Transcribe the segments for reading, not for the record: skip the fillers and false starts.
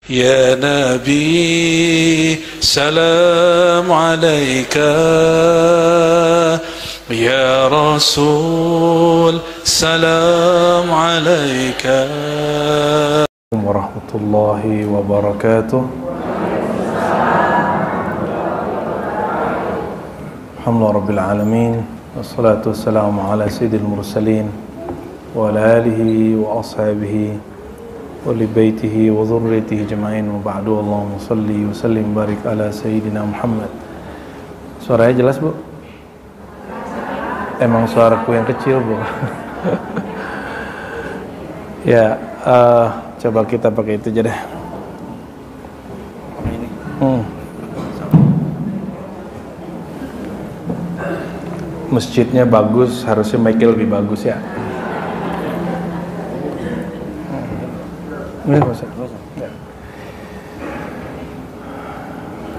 يا نبي سلام عليك يا رسول سلام عليك ورحمة الله وبركاته. الحمد لله رب العالمين والصلاة والسلام على سيد المرسلين وعلى آله وأصحابه ولبيته وذريته جمعين وبعد. اللهم صل وسلم barik ala sayyidina Muhammad. Suaranya jelas, Bu? Emang suaraku yang kecil, Bu? Ya, coba kita pakai itu aja deh. Masjidnya bagus, harusnya mic-nya lebih bagus ya.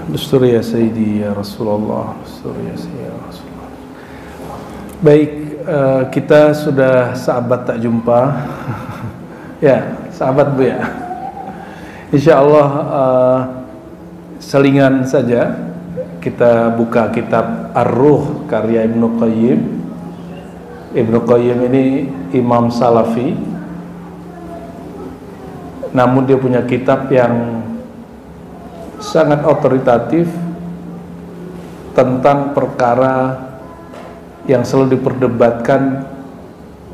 Dustur ya Sayyidi ya Rasulullah, Dustur ya Sayyidi ya Rasulullah. Baik, kita sudah sahabat tak jumpa. Ya, sahabat Bu ya. Insyaallah selingan saja kita buka kitab Ar-Ruh karya Ibnu Qayyim. Ibnu Qayyim ini imam salafi, namun dia punya kitab yang sangat otoritatif tentang perkara yang selalu diperdebatkan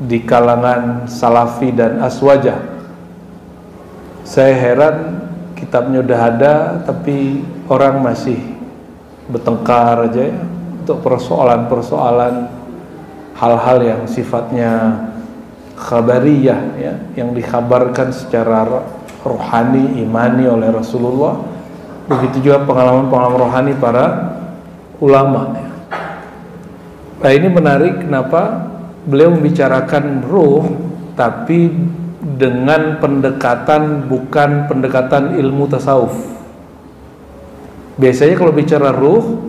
di kalangan salafi dan aswajah. Saya heran, kitabnya udah ada tapi orang masih bertengkar aja ya, untuk persoalan-persoalan hal-hal yang sifatnya khabariyah ya, yang dikabarkan secara rohani, imani oleh Rasulullah. Begitu juga pengalaman-pengalaman rohani para ulama ya. Nah, ini menarik kenapa beliau membicarakan ruh tapi dengan pendekatan bukan pendekatan ilmu tasawuf. Biasanya kalau bicara ruh,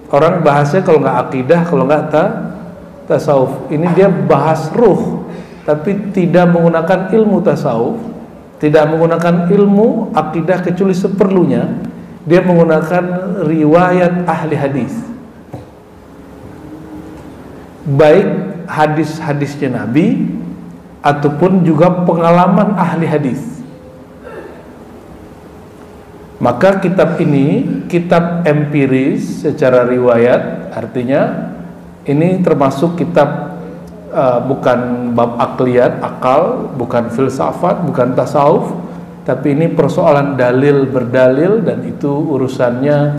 orang bahasnya kalau nggak akidah, kalau nggak tasawuf. Ini dia bahas ruh tapi tidak menggunakan ilmu tasawuf, tidak menggunakan ilmu akidah kecuali seperlunya. Dia menggunakan riwayat ahli hadis, baik hadis-hadisnya Nabi ataupun juga pengalaman ahli hadis. Maka kitab ini kitab empiris secara riwayat, artinya ini termasuk kitab bukan bab akliyat, akal, bukan filsafat, bukan tasawuf, tapi ini persoalan dalil berdalil, dan itu urusannya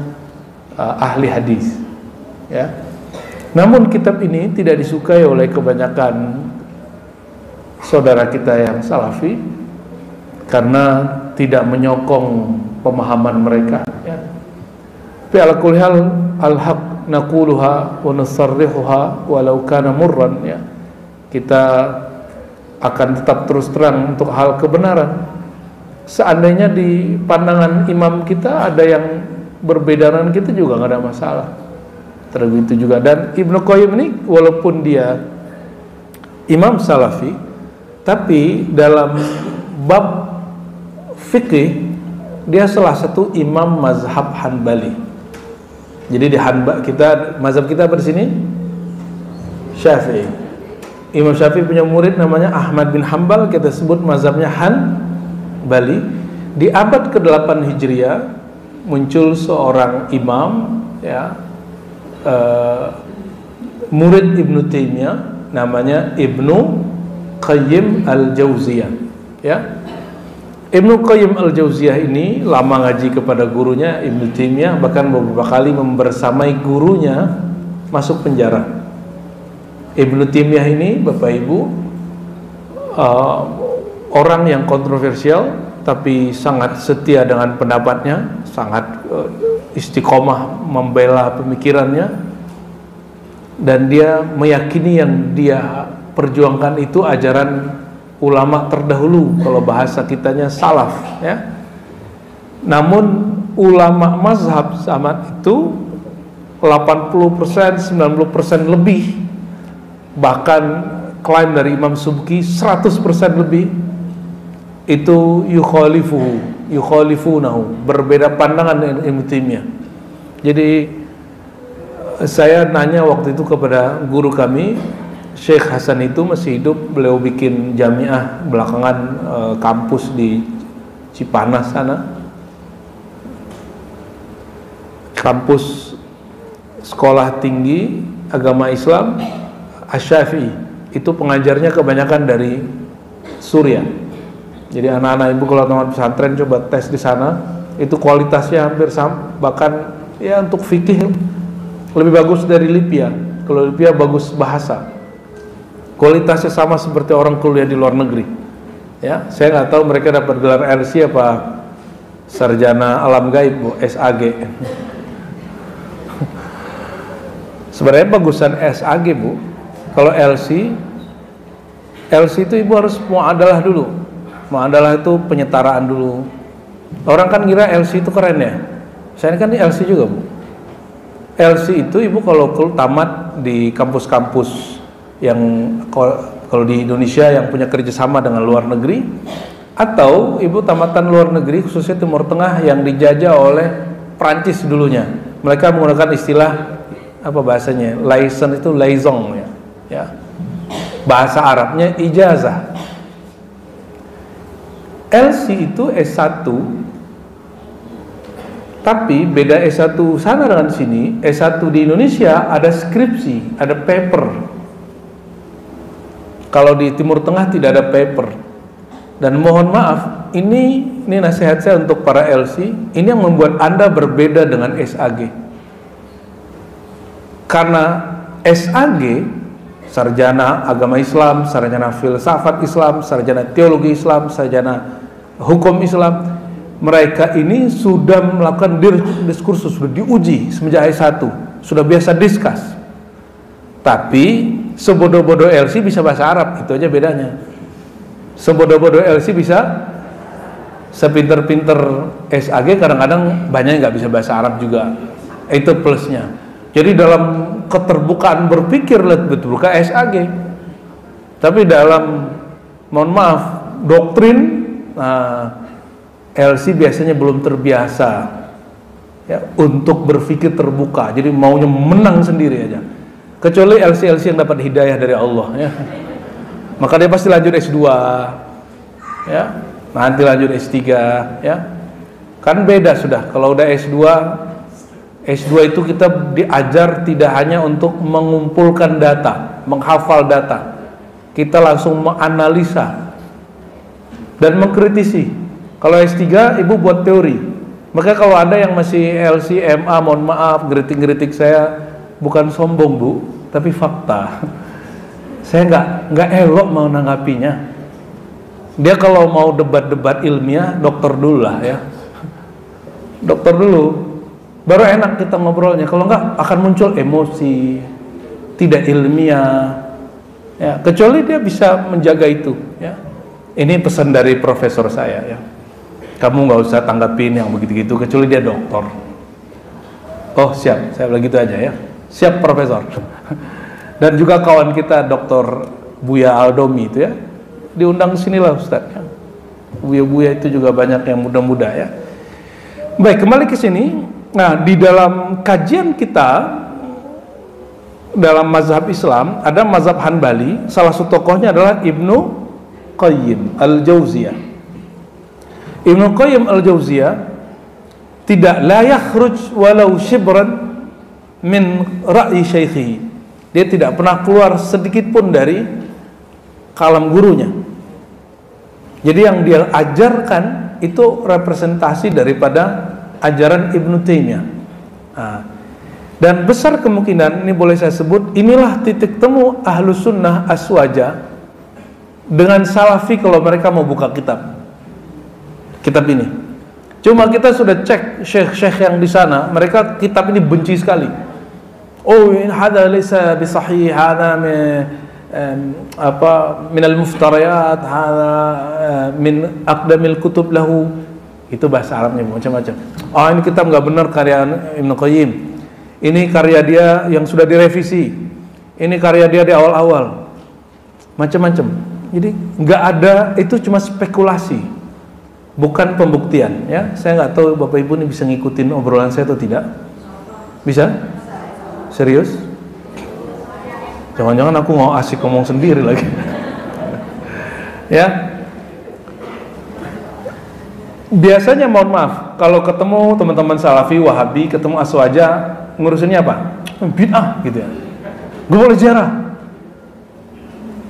ahli hadis ya. Namun kitab ini tidak disukai oleh kebanyakan saudara kita yang salafi karena tidak menyokong pemahaman mereka ya. Tapi ala kulli hal al-haq naquluha wa nusarrihuha walau kana murran ya. Kita akan tetap terus terang untuk hal kebenaran. Seandainya di pandangan imam kita ada yang berbeda dengan kita juga nggak ada masalah. Terbegitu juga. Dan Ibnu Qayyim ini walaupun dia imam salafi, tapi dalam bab fikih dia salah satu imam mazhab Hanbali. Jadi di mazhab kita apa di sini? Syafi'i. Imam Syafi'i punya murid namanya Ahmad bin Hanbal, kita sebut mazhabnya Hanbali. Di abad ke-8 Hijriah muncul seorang imam ya, murid Ibnu Taimiyah, namanya Ibnu Qayyim al-Jauziyah ya. Ibnu Qayyim al-Jauziyah ini lama ngaji kepada gurunya Ibnu Taimiyah, bahkan beberapa kali membersamai gurunya masuk penjara. Ibnu Taimiyah ini Bapak Ibu orang yang kontroversial tapi sangat setia dengan pendapatnya, sangat istiqomah membela pemikirannya, dan dia meyakini yang dia perjuangkan itu ajaran ulama terdahulu, kalau bahasa kitanya salaf ya. Namun ulama mazhab zaman itu 80%, 90% lebih, bahkan klaim dari Imam Subki 100% lebih itu yukhalifuhu, yukhalifunahu, berbeda pandangan dengan Ibnu Taimiyah. Jadi saya nanya waktu itu kepada guru kami, Syekh Hasan itu masih hidup, beliau bikin jamiah belakangan, kampus di Cipanas sana, kampus sekolah tinggi agama Islam Asy-Syafi'i. Itu pengajarnya kebanyakan dari Suriah. Jadi anak-anak ibu kalau teman pesantren coba tes di sana, itu kualitasnya hampir sama, bahkan ya untuk fikih lebih bagus dari Libya. Kalau Libya bagus bahasa, kualitasnya sama seperti orang kuliah di luar negeri. Ya, saya nggak tahu mereka dapat gelar LC apa sarjana alam gaib, Bu, SAG. Sebenarnya bagusan SAG, Bu. Kalau LC itu ibu harus muadalah dulu. Muadalah itu penyetaraan dulu. Orang kan kira LC itu keren ya. Saya kan di LC juga, Bu. LC itu ibu kalau tamat di kampus-kampus yang kalau di Indonesia yang punya kerjasama dengan luar negeri, atau ibu tamatan luar negeri khususnya Timur Tengah yang dijajah oleh Prancis dulunya. Mereka menggunakan istilah apa bahasanya? License itu liaison ya. Bahasa Arabnya ijazah. LC itu S1, tapi beda S1 sana dengan sini. S1 di Indonesia ada skripsi, ada paper. Kalau di Timur Tengah tidak ada paper. Dan mohon maaf, ini nasihat saya untuk para LC, ini yang membuat Anda berbeda dengan SAG. Karena SAG, sarjana agama Islam, sarjana filsafat Islam, sarjana teologi Islam, sarjana hukum Islam, mereka ini sudah melakukan diskursus, sudah diuji semenjak S1, sudah biasa diskus. Tapi sebodoh-bodoh LC bisa bahasa Arab, itu aja bedanya. Sebodoh-bodoh LC bisa, sepinter-pinter SAG kadang-kadang banyak nggak bisa bahasa Arab juga. Itu plusnya. Jadi dalam keterbukaan berpikir betul buka SAG. Tapi dalam, mohon maaf, doktrin, LC biasanya belum terbiasa ya, untuk berpikir terbuka. Jadi maunya menang sendiri aja. Kecuali LC yang dapat hidayah dari Allah ya. Maka dia pasti lanjut S2 ya, nanti lanjut S3 ya. Kan beda sudah. Kalau udah S2 itu kita diajar tidak hanya untuk mengumpulkan data, menghafal data. Kita langsung menganalisa dan mengkritisi. Kalau S3 ibu buat teori. Maka kalau ada yang masih LC, MA, mohon maaf, geritik-geritik saya bukan sombong, Bu, tapi fakta. Saya nggak elok mau nanggapinya. Dia kalau mau debat-debat ilmiah, dokter dulu lah ya. Dokter dulu, baru enak kita ngobrolnya. Kalau nggak akan muncul emosi, tidak ilmiah. Ya, kecuali dia bisa menjaga itu. Ya. Ini pesan dari profesor saya ya. Kamu nggak usah tanggapin yang begitu-gitu, kecuali dia dokter. Oh siap, saya bilang gitu aja ya. Siap profesor. Dan juga kawan kita Dr. Buya Aldomi itu ya, diundang ke sinilah Ustaz ya. Buya-buya itu juga banyak yang muda-muda ya. Baik, kembali ke sini. Nah, di dalam kajian kita dalam mazhab Islam ada mazhab Hanbali, salah satu tokohnya adalah Ibnu Qayyim Al-Jauziyah. Ibnu Qayyim Al-Jauziyah tidak la yakhruj walau shibran min ra'yi syaikhihi. Dia tidak pernah keluar sedikit pun dari kalam gurunya. Jadi yang dia ajarkan itu representasi daripada ajaran Ibnu Taimiyah. Dan besar kemungkinan, ini boleh saya sebut, inilah titik temu Ahlus Sunnah Aswaja dengan Salafi kalau mereka mau buka kitab ini. Cuma kita sudah cek syekh-syekh yang di sana, mereka kitab ini benci sekali. Oh, ini hada laysa bisahih, hada min al-muftariyat, hada min aqdamil kutub lahu. Itu bahasa Arabnya macam-macam. Oh, ini kitab nggak benar karya Ibnu Qayyim. Ini karya dia yang sudah direvisi. Ini karya dia di awal-awal. Macam-macam. Jadi nggak ada, itu cuma spekulasi. bukan pembuktian. Ya, saya nggak tahu Bapak Ibu ini bisa ngikutin obrolan saya atau tidak. Bisa? Serius? Jangan-jangan aku mau asik ngomong sendiri lagi. Ya. Biasanya mohon maaf, kalau ketemu teman-teman Salafi, Wahabi, ketemu Aswaja, ngurusinnya apa? Bid'ah gitu ya. Gue boleh ziarah,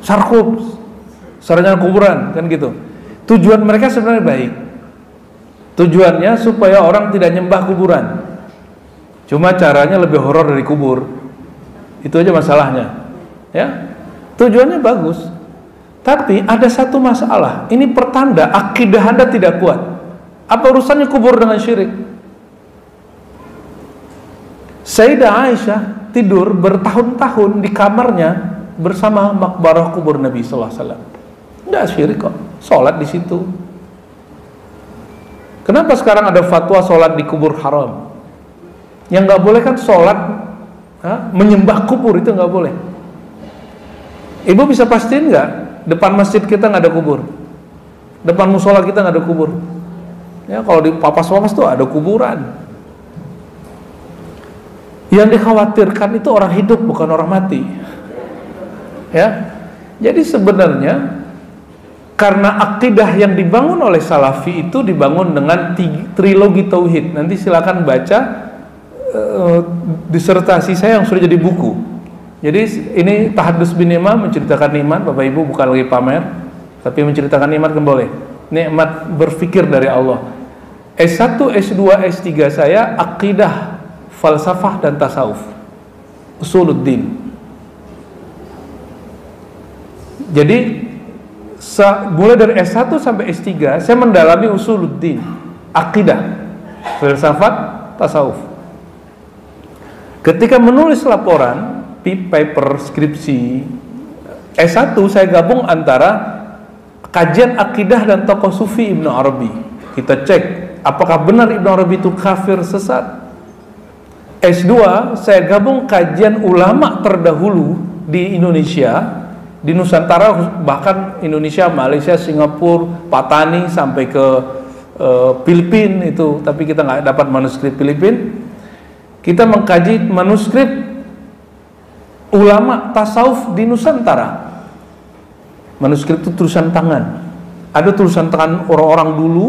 sarkup, sarana kuburan, kan gitu. Tujuan mereka sebenarnya baik. Tujuannya supaya orang tidak nyembah kuburan. Cuma caranya lebih horor dari kubur. Itu aja masalahnya. Ya, tujuannya bagus. Tapi ada satu masalah. Ini pertanda akidah Anda tidak kuat. Apa urusannya kubur dengan syirik? Sayyidah Aisyah tidur bertahun-tahun di kamarnya bersama makbarah kubur Nabi sallallahu alaihi wasallam. Enggak syirik kok. Salat di situ. Kenapa sekarang ada fatwa salat di kubur haram? Yang nggak boleh kan salat menyembah kubur, itu nggak boleh. Ibu bisa pastiin nggak depan masjid kita nggak ada kubur, depan musola kita nggak ada kubur? Ya, kalau di papas-papas tuh ada kuburan. Yang dikhawatirkan itu orang hidup, bukan orang mati. Ya, jadi sebenarnya karena akidah yang dibangun oleh Salafi itu dibangun dengan trilogi tauhid. Nanti silakan baca disertasi saya yang sudah jadi buku. Jadi ini Tahadus bin Imam menceritakan nikmat, Bapak Ibu bukan lagi pamer, tapi menceritakan nikmat kan boleh. Nikmat berfikir dari Allah. S1, S2, S3 saya akidah, falsafah dan tasawuf, usuluddin. Jadi mulai dari S1 sampai S3 saya mendalami usuluddin, akidah, filsafat, tasawuf. Ketika menulis laporan paper skripsi S1 saya gabung antara kajian akidah dan tokoh sufi Ibnu Arabi. Kita cek apakah benar Ibnu Arabi itu kafir sesat. S2 saya gabung kajian ulama terdahulu di Indonesia, di Nusantara, bahkan Indonesia, Malaysia, Singapura, Patani sampai ke Filipina itu, tapi kita nggak dapat manuskrip Filipina. Kita mengkaji manuskrip ulama tasawuf di Nusantara. Manuskrip itu tulisan tangan. Ada tulisan tangan orang-orang dulu,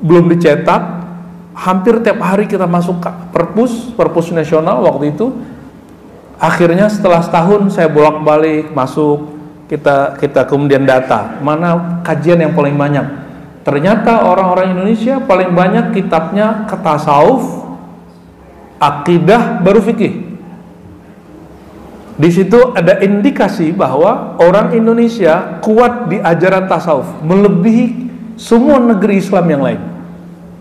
belum dicetak. Hampir tiap hari kita masuk ke perpus nasional waktu itu. Akhirnya setelah setahun saya bolak-balik masuk, kita kemudian data mana kajian yang paling banyak. Ternyata orang-orang Indonesia paling banyak kitabnya ke tasawuf, akidah, baru fikih. Di situ ada indikasi bahwa orang Indonesia kuat di ajaran tasawuf, melebihi semua negeri Islam yang lain.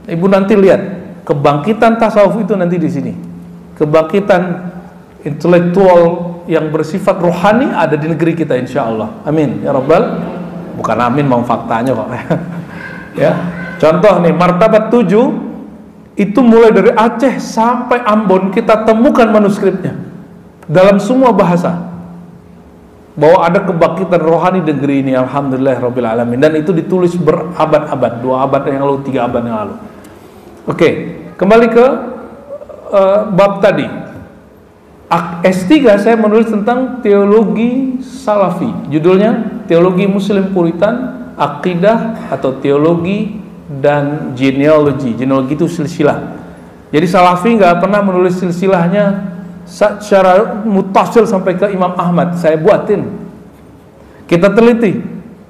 Ibu nanti lihat kebangkitan tasawuf itu nanti di sini. Kebangkitan intelektual yang bersifat rohani ada di negeri kita, insya Allah. Amin ya rabbal. Bukan amin, mau faktanya kok. Ya, contoh nih, martabat 7 itu mulai dari Aceh sampai Ambon kita temukan manuskripnya. Dalam semua bahasa bahwa ada kebangkitan rohani negeri ini, alhamdulillah rabbil alamin, dan itu ditulis berabad-abad, 2 abad yang lalu, 3 abad yang lalu. Oke, kembali ke bab tadi. S3 saya menulis tentang teologi Salafi, judulnya Teologi Muslim Puritan, Akidah atau Teologi dan Genealogi. Genealogi itu silsilah. Jadi Salafi nggak pernah menulis silsilahnya secara mutasil sampai ke Imam Ahmad. Saya buatin, kita teliti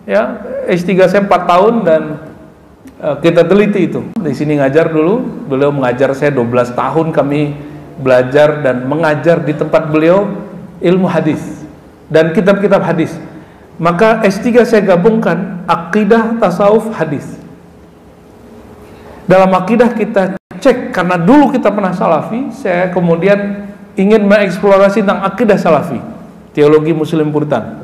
ya. S3 saya 4 tahun dan kita teliti itu. Di sini ngajar dulu, beliau mengajar saya 12 tahun, kami belajar dan mengajar di tempat beliau ilmu hadis dan kitab-kitab hadis. Maka S3 saya gabungkan akidah, tasawuf, hadis. Dalam akidah kita cek, karena dulu kita pernah Salafi, saya kemudian ingin mengeksplorasi tentang akidah Salafi, teologi Muslim Puritan.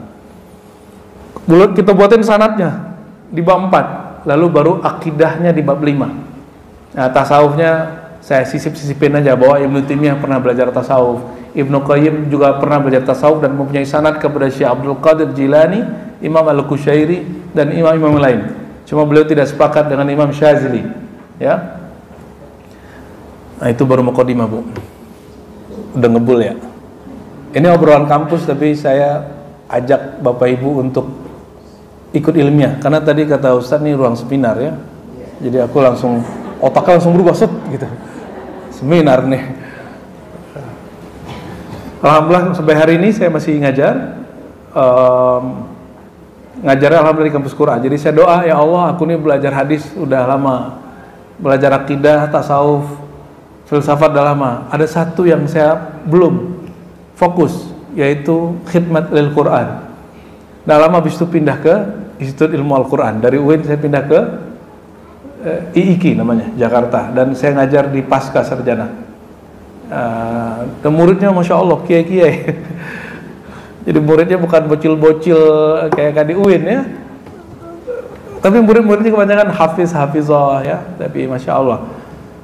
Kita buatin sanadnya di bab 4, lalu baru akidahnya di bab 5. Nah, tasawufnya saya sisip-sisipin aja, bahwa Ibnu Taimiyah pernah belajar tasawuf, Ibnu Qayyim juga pernah belajar tasawuf dan mempunyai sanad kepada Syekh Abdul Qadir Jilani, Imam Al-Qushairi dan imam-imam lain. Cuma beliau tidak sepakat dengan Imam Syazili, ya. Nah, itu baru mukadimah, Bu. Udah ngebul ya. Ini obrolan kampus, tapi saya ajak Bapak Ibu untuk ikut ilmiah, karena tadi kata Ustadz ini ruang seminar ya. Jadi aku langsung otaknya langsung berubah set gitu. Seminar nih. Alhamdulillah sampai hari ini saya masih ngajar. Ngajarnya alhamdulillah di kampus Quran. Jadi saya doa, ya Allah, aku nih belajar hadis udah lama, belajar akidah, tasawuf, filsafat udah lama. Ada satu yang saya belum fokus, yaitu khidmat lil Quran. Nah, lama habis itu pindah ke Institut Ilmu Al-Quran. Dari UIN saya pindah ke IIKI namanya, Jakarta. Dan saya ngajar di Pasca Sarjana. Dan muridnya Masya Allah, kiai-kiai. Jadi muridnya bukan bocil-bocil kayak di UIN ya. Tapi murid-muridnya kebanyakan hafizah ya. Tapi Masya Allah.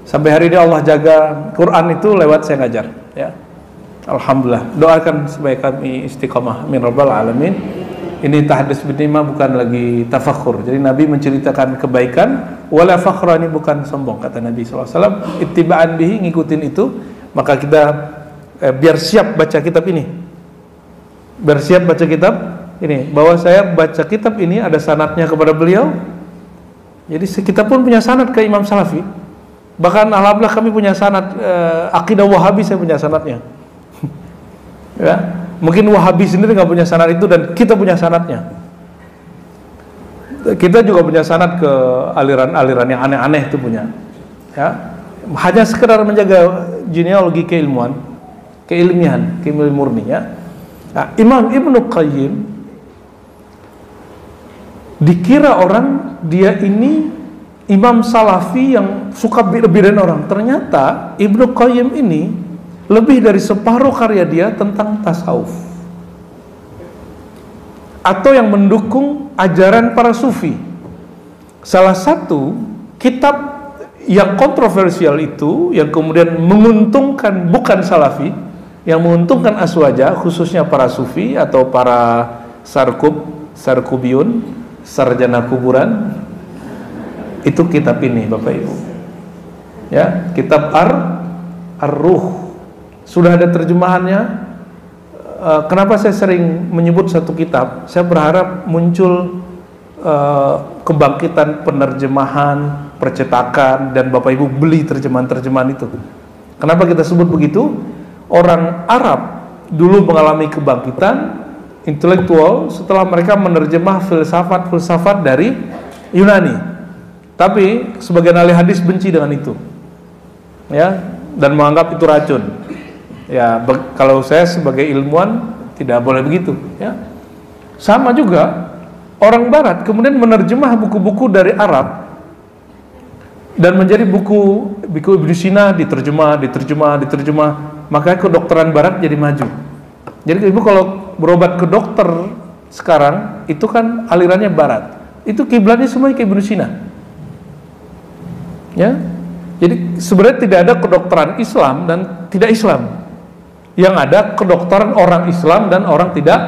Sampai hari ini Allah jaga Quran itu lewat saya ngajar ya. Alhamdulillah. Doakan supaya kami istiqamah min rabbal alamin. Ini tahdits binimah bukan lagi tafakhur. Jadi Nabi menceritakan kebaikan, wala fakhra, ini bukan sombong, kata Nabi SAW. Ittiba'an bihi, ngikutin itu. Maka kita biar siap baca kitab ini. Biar siap baca kitab ini. Bahwa saya baca kitab ini ada sanadnya kepada beliau. Jadi kita pun punya sanad ke Imam Salafi. Bahkan alhamdulillah kami punya sanad akidah Wahabi, saya punya sanadnya. Ya. Mungkin Wahabi sendiri nggak punya sanad itu, dan kita punya sanadnya. Kita juga punya sanad ke aliran-aliran yang aneh-aneh itu punya. Ya, hanya sekedar menjaga genealogi keilmuan, keilmian murni ya. Nah, Imam Ibnu Qayyim dikira orang dia ini Imam Salafi yang suka bir-birin orang. Ternyata Ibnu Qayyim ini lebih dari separuh karya dia tentang tasawuf atau yang mendukung ajaran para sufi. Salah satu kitab yang kontroversial itu, yang kemudian menguntungkan bukan salafi, yang menguntungkan aswaja, khususnya para sufi atau para sarkubiyun, sarjana kuburan, itu kitab ini Bapak Ibu ya, kitab Ar-Ruh. Sudah ada terjemahannya. Kenapa saya sering menyebut satu kitab? Saya berharap muncul kebangkitan penerjemahan, percetakan, dan Bapak Ibu beli terjemahan-terjemahan itu. Kenapa kita sebut begitu? Orang Arab dulu mengalami kebangkitan intelektual setelah mereka menerjemah filsafat-filsafat dari Yunani. Tapi sebagian ahli hadis benci dengan itu, ya, dan menganggap itu racun. Ya, kalau saya sebagai ilmuwan tidak boleh begitu ya. Sama juga orang barat kemudian menerjemah buku-buku dari Arab dan menjadi buku Ibnu Sina, diterjemah, maka kedokteran barat jadi maju. Jadi Ibu kalau berobat ke dokter sekarang itu kan alirannya barat. Itu kiblatnya semuanya ke Ibnu Sina. Ya. Jadi sebenarnya tidak ada kedokteran Islam dan tidak Islam. Yang ada kedokteran orang Islam dan orang tidak.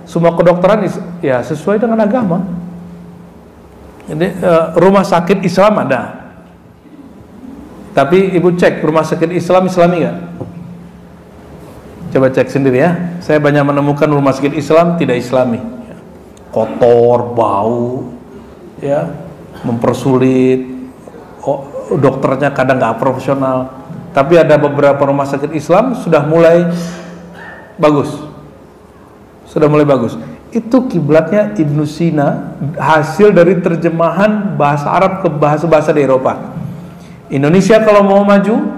Semua kedokteran ya sesuai dengan agama. Jadi rumah sakit Islam ada. Tapi Ibu cek rumah sakit Islami nggak? Coba cek sendiri ya. Saya banyak menemukan rumah sakit Islam tidak Islami. Kotor, bau, ya, mempersulit. Dokternya kadang nggak profesional. Tapi ada beberapa rumah sakit Islam sudah mulai bagus. Itu kiblatnya Ibnu Sina, hasil dari terjemahan bahasa Arab ke bahasa-bahasa di Eropa. Indonesia kalau mau maju,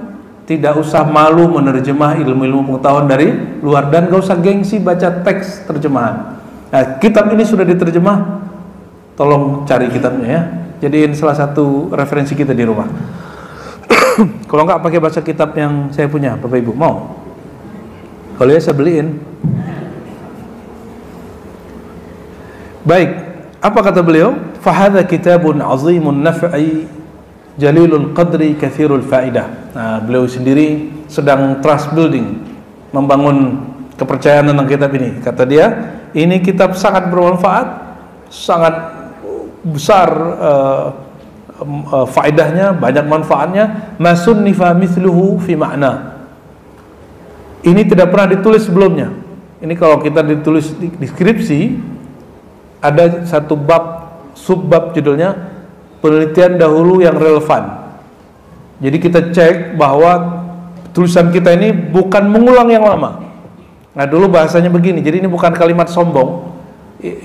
tidak usah malu menerjemah ilmu-ilmu pengetahuan dari luar, dan gak usah gengsi baca teks terjemahan. Nah, kitab ini sudah diterjemah, tolong cari kitabnya ya. Jadiin salah satu referensi kita di rumah. Kalau nggak pakai baca kitab yang saya punya, Bapak Ibu mau? Kalau ya saya beliin. Baik, apa kata beliau? Fahadha kitabun azimun naf'i jalilul qadri kathirul fa'idah. Nah, beliau sendiri sedang trust building, membangun kepercayaan tentang kitab ini. Kata dia, ini kitab sangat bermanfaat, sangat besar faedahnya, banyak manfaatnya. Masunnifa mithluhu fi makna. Ini tidak pernah ditulis sebelumnya. Ini kalau kita ditulis di deskripsi, ada satu bab, subbab judulnya penelitian dahulu yang relevan. Jadi kita cek bahwa tulisan kita ini bukan mengulang yang lama. Nah dulu bahasanya begini, jadi ini bukan kalimat sombong.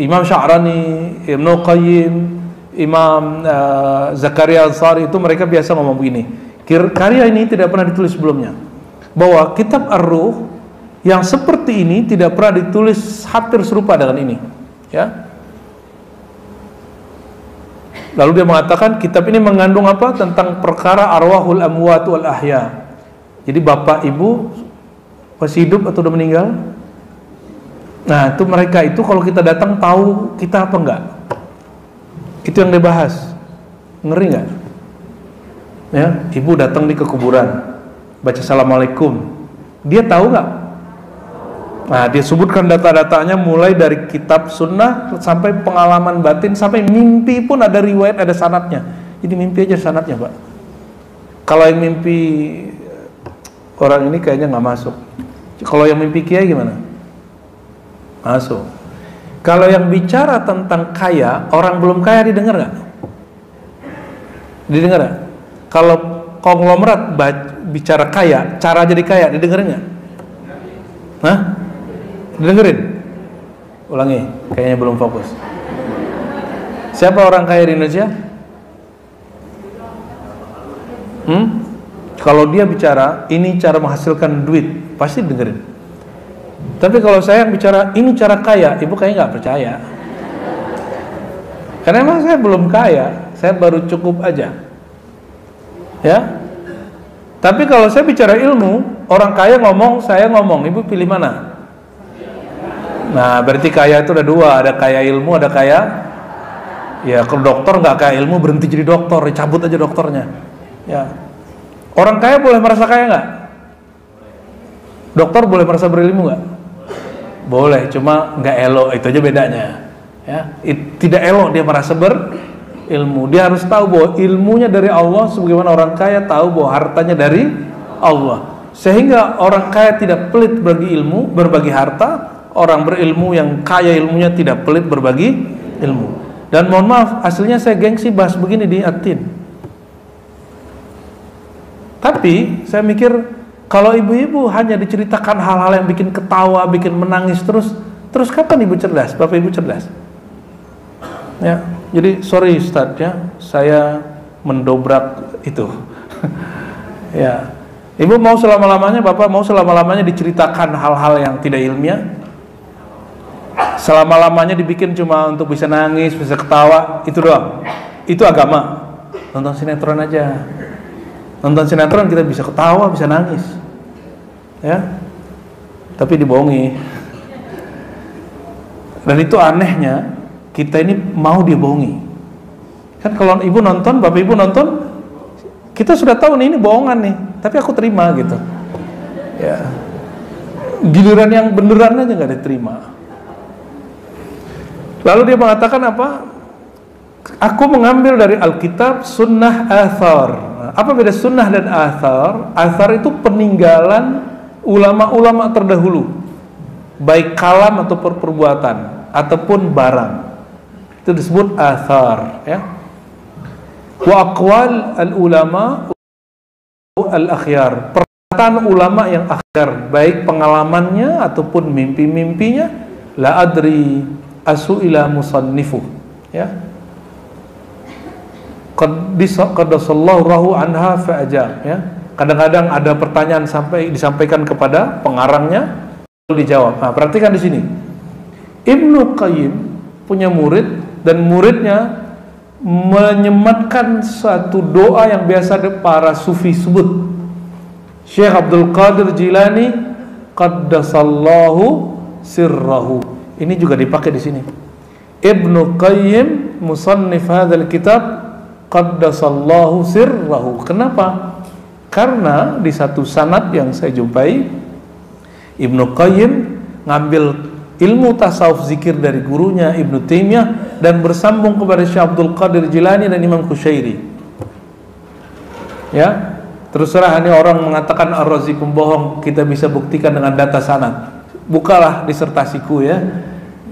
Imam Sya'rani, Ibnu Qayyim, Imam Zakaria Ansari itu mereka biasa ngomong begini. Karya ini tidak pernah ditulis sebelumnya. Bahwa kitab Ar-Ruh yang seperti ini tidak pernah ditulis hampir serupa dengan ini. Ya. Lalu dia mengatakan kitab ini mengandung apa? Tentang perkara arwahul amwat wal ahya. Jadi bapak ibu masih hidup atau udah meninggal? Nah itu mereka itu kalau kita datang tahu kita apa enggak? Itu yang dibahas. Ngeri nggak? Ya, ibu datang di kuburan, baca assalamualaikum, dia tahu nggak? Nah dia sebutkan data-datanya mulai dari kitab sunnah sampai pengalaman batin sampai mimpi pun ada riwayat, ada sanadnya. Jadi mimpi aja sanadnya pak. Kalau yang mimpi orang ini kayaknya nggak masuk. Kalau yang mimpi kiai gimana? Masuk. Kalau yang bicara tentang kaya, orang belum kaya didengar nggak? Didengar nggak? Kalau konglomerat bicara kaya, cara jadi kaya, didengerin nggak? Hah? Didengerin? Ulangi, kayaknya belum fokus. Siapa orang kaya di Indonesia? Kalau dia bicara, ini cara menghasilkan duit, pasti dengerin. Tapi kalau saya yang bicara, ini cara kaya, ibu kayaknya nggak percaya. Karena emang saya belum kaya, saya baru cukup aja. Ya. Tapi kalau saya bicara ilmu, orang kaya ngomong, saya ngomong, ibu pilih mana? Nah, berarti kaya itu ada dua, ada kaya ilmu, ada kaya. Ya, kalau dokter nggak kaya ilmu, berhenti jadi dokter, dicabut aja dokternya. Ya. Orang kaya boleh merasa kaya nggak? Dokter boleh merasa berilmu nggak? Boleh, cuma nggak elok, itu aja bedanya. Ya, tidak elok dia merasa berilmu. Dia harus tahu bahwa ilmunya dari Allah, sebagaimana orang kaya tahu bahwa hartanya dari Allah. Sehingga orang kaya tidak pelit berbagi ilmu, berbagi harta. Orang berilmu yang kaya ilmunya tidak pelit berbagi ilmu. Dan mohon maaf, aslinya saya gengsi bahas begini di Atin. Tapi saya mikir, kalau ibu-ibu hanya diceritakan hal-hal yang bikin ketawa, bikin menangis terus kapan ibu cerdas? Bapak ibu cerdas? Ya, jadi sorry Ustadz ya, saya mendobrak itu. Ya, ibu mau selama-lamanya, bapak mau selama-lamanya diceritakan hal-hal yang tidak ilmiah? Selama-lamanya dibikin cuma untuk bisa nangis, bisa ketawa, itu doang? Itu agama? Nonton sinetron aja. Nonton sinetron kita bisa ketawa, bisa nangis. Ya, tapi dibohongi. Dan itu anehnya, kita ini mau dibohongi. Kan kalau ibu nonton, bapak ibu nonton, kita sudah tahu nih ini bohongan nih, tapi aku terima gitu. Ya, giliran yang beneran aja nggak diterima. Lalu dia mengatakan apa? Aku mengambil dari Alkitab, Sunnah, Athar. Apa beda Sunnah dan Athar? Athar itu peninggalan ulama-ulama terdahulu, baik kalam atau perbuatan ataupun barang, itu disebut athar. Ya. Wa aqwal al-ulama al-akhyar, perkataan ulama yang akhyar, baik pengalamannya ataupun mimpi-mimpinya. La adri asu'ila musannifu. Ya. Qaddasallahu rahu anha fa'ajab. Ya. Kadang-kadang ada pertanyaan disampaikan kepada pengarangnya, lalu dijawab. Nah, perhatikan di sini. Ibnu Qayyim punya murid, dan muridnya menyematkan satu doa yang biasa para sufi sebut. Syekh Abdul Qadir Jilani, qaddasallahu sirrahu. Ini juga dipakai di sini. Ibnu Qayyim musannif hadzal kitab, qaddasallahu sirrahu. Kenapa? Karena di satu sanad yang saya jumpai, Ibnu Qayyim ngambil ilmu tasawuf zikir dari gurunya Ibnu Taimiyah, dan bersambung kepada Syekh Abdul Qadir Jilani dan Imam Qushairi. Ya, terus terang ini orang mengatakan Ar-Razi pembohong, kita bisa buktikan dengan data sanad. Bukalah disertasiku ya.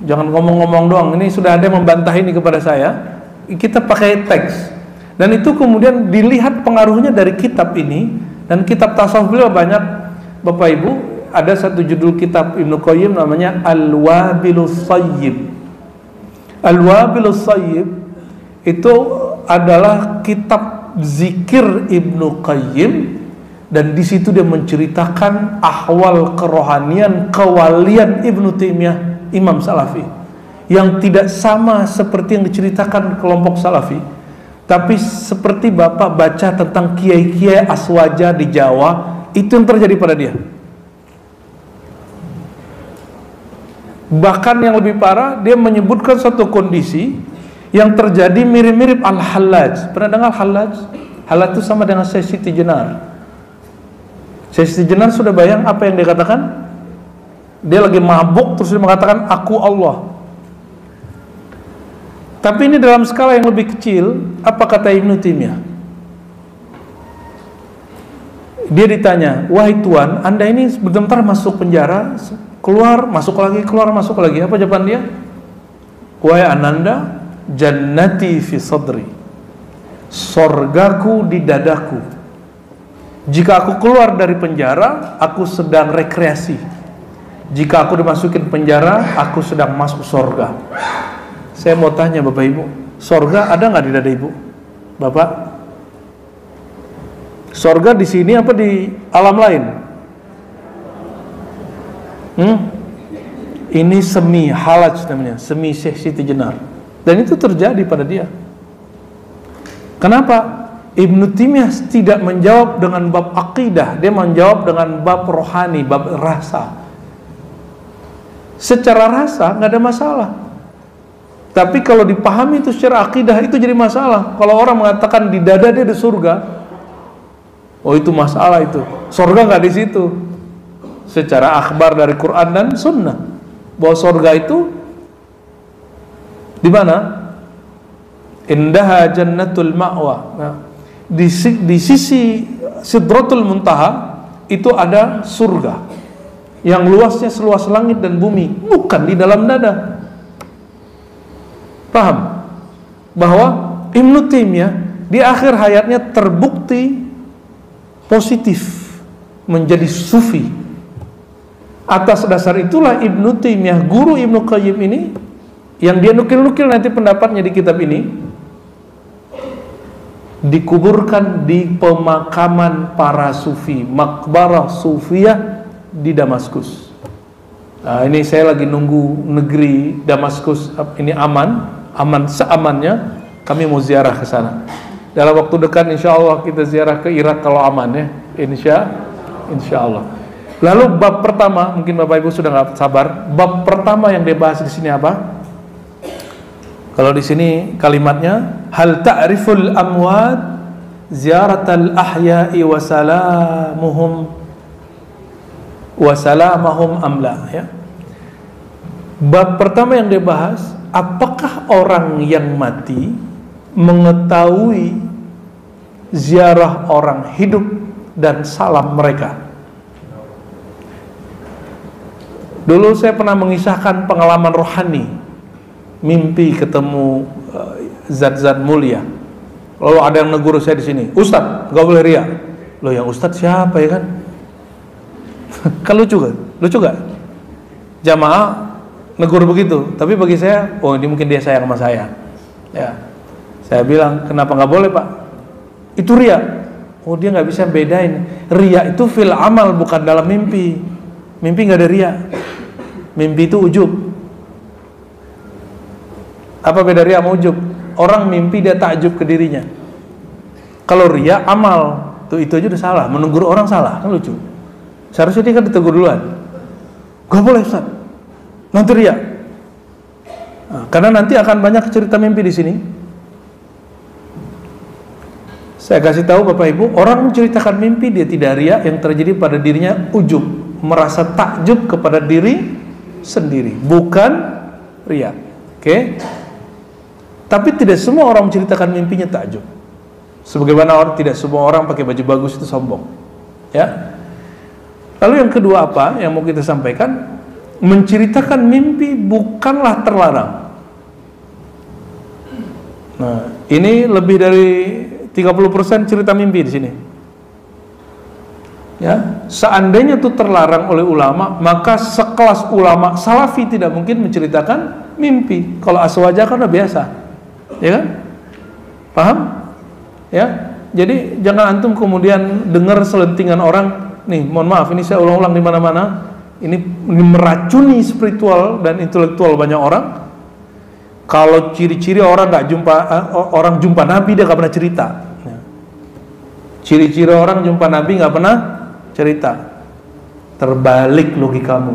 Jangan ngomong-ngomong doang. Ini sudah ada yang membantah ini kepada saya. Kita pakai teks. Dan itu kemudian dilihat pengaruhnya dari kitab ini, dan kitab tasawuf beliau banyak. Bapak Ibu, ada satu judul kitab Ibnu Qayyim namanya Al-Wabilus Thayyib. Al-Wabilus Thayyib itu adalah kitab zikir Ibnu Qayyim, dan di situ dia menceritakan ahwal kerohanian, kewalian Ibnu Taimiyah, Imam Salafi, yang tidak sama seperti yang diceritakan kelompok Salafi, tapi seperti Bapak baca tentang kiai-kiai aswaja di Jawa, itu yang terjadi pada dia. Bahkan yang lebih parah, dia menyebutkan suatu kondisi yang terjadi mirip-mirip Al-Hallaj. Pernah dengar Hallaj? Hallaj itu sama dengan Syekh Siti Jenar. Syekh Siti Jenar sudah bayang apa yang dia katakan? Dia lagi mabuk terus dia mengatakan aku Allah. Tapi ini dalam skala yang lebih kecil. Apa kata Ibnu Taimiyah? Dia ditanya, wahai Tuan, Anda ini sebentar masuk penjara, keluar, masuk lagi, keluar, masuk lagi. Apa jawaban dia? Wahai Ananda, jannati fi sadri, sorgaku di dadaku. Jika aku keluar dari penjara, aku sedang rekreasi. Jika aku dimasukin penjara, aku sedang masuk sorga. Saya mau tanya Bapak Ibu, sorga ada nggak di dada Ibu? Bapak? Sorga di sini apa di alam lain? Ini semi halaj namanya, semi Syekh Siti Jenar. Dan itu terjadi pada dia. Kenapa? Ibnu Taimiyah tidak menjawab dengan bab akidah, dia menjawab dengan bab rohani, bab rasa. Secara rasa nggak ada masalah. Tapi kalau dipahami itu secara akidah, itu jadi masalah. Kalau orang mengatakan di dada dia ada surga, oh itu masalah itu. Surga nggak di situ. Secara akhbar dari Quran dan Sunnah, bahwa surga itu di mana? Indaha jannatul ma'wa. Nah, di sisi Sidratul Muntaha itu ada surga yang luasnya seluas langit dan bumi, bukan di dalam dada. Paham? Bahwa Ibnu Taimiyah di akhir hayatnya terbukti positif menjadi sufi. Atas dasar itulah Ibnu Taimiyah, guru Ibnu Qayyim ini, yang dia nukil-nukil nanti pendapatnya di kitab ini, dikuburkan di pemakaman para sufi, makbarah sufiyah di Damaskus. Nah, ini saya lagi nunggu negeri Damaskus ini aman seamannya, kami mau ziarah ke sana. Dalam waktu dekat insya Allah kita ziarah ke Irak kalau aman ya, insya Allah. Lalu bab pertama, mungkin Bapak Ibu sudah nggak sabar. Bab pertama yang dibahas di sini apa? Kalau di sini kalimatnya, hal ta'riful amwat ziyaratal ahya'i wa salamahum amla, ya. Bab pertama yang dibahas, apakah orang yang mati mengetahui ziarah orang hidup dan salam mereka? Dulu saya pernah mengisahkan pengalaman rohani, mimpi ketemu zat-zat mulia. Lalu ada yang negur saya di sini, Ustadz, gak boleh riya. Loh, yang Ustadz siapa ya kan? Kan lucu gak? Jamaah negur begitu, tapi bagi saya, oh ini mungkin dia sayang sama saya. Ya, saya bilang, kenapa nggak boleh Pak? Itu riya. Oh, dia nggak bisa bedain. Riya itu fil amal, bukan dalam mimpi. Mimpi nggak ada riya. Mimpi itu ujub. Apa beda riya sama ujub? Orang mimpi dia takjub ke dirinya. Kalau riya amal, tuh itu aja udah salah. Menegur orang salah, kan lucu. Seharusnya dia kan ditegur duluan. Gak boleh Ustaz, nanti riya. Nah, karena nanti akan banyak cerita mimpi di sini. Saya kasih tahu Bapak Ibu, orang menceritakan mimpi dia tidak riya, yang terjadi pada dirinya ujub, merasa takjub kepada diri sendiri, bukan riya. Oke? Tapi tidak semua orang menceritakan mimpinya takjub. Sebagaimana tidak semua orang pakai baju bagus itu sombong. Ya. Lalu yang kedua apa yang mau kita sampaikan? Menceritakan mimpi bukanlah terlarang. Nah, ini lebih dari 30% cerita mimpi di sini. Ya, seandainya itu terlarang oleh ulama, maka sekelas ulama salafi tidak mungkin menceritakan mimpi. Kalau aswaja kan udah biasa. Ya kan? Paham? Ya. Jadi jangan antum kemudian dengar selentingan orang, nih, mohon maaf ini saya ulang-ulang di mana-mana. Ini meracuni spiritual dan intelektual banyak orang. Kalau ciri-ciri orang orang jumpa Nabi dia nggak pernah cerita. Ciri-ciri orang jumpa Nabi nggak pernah cerita. Terbalik logikamu.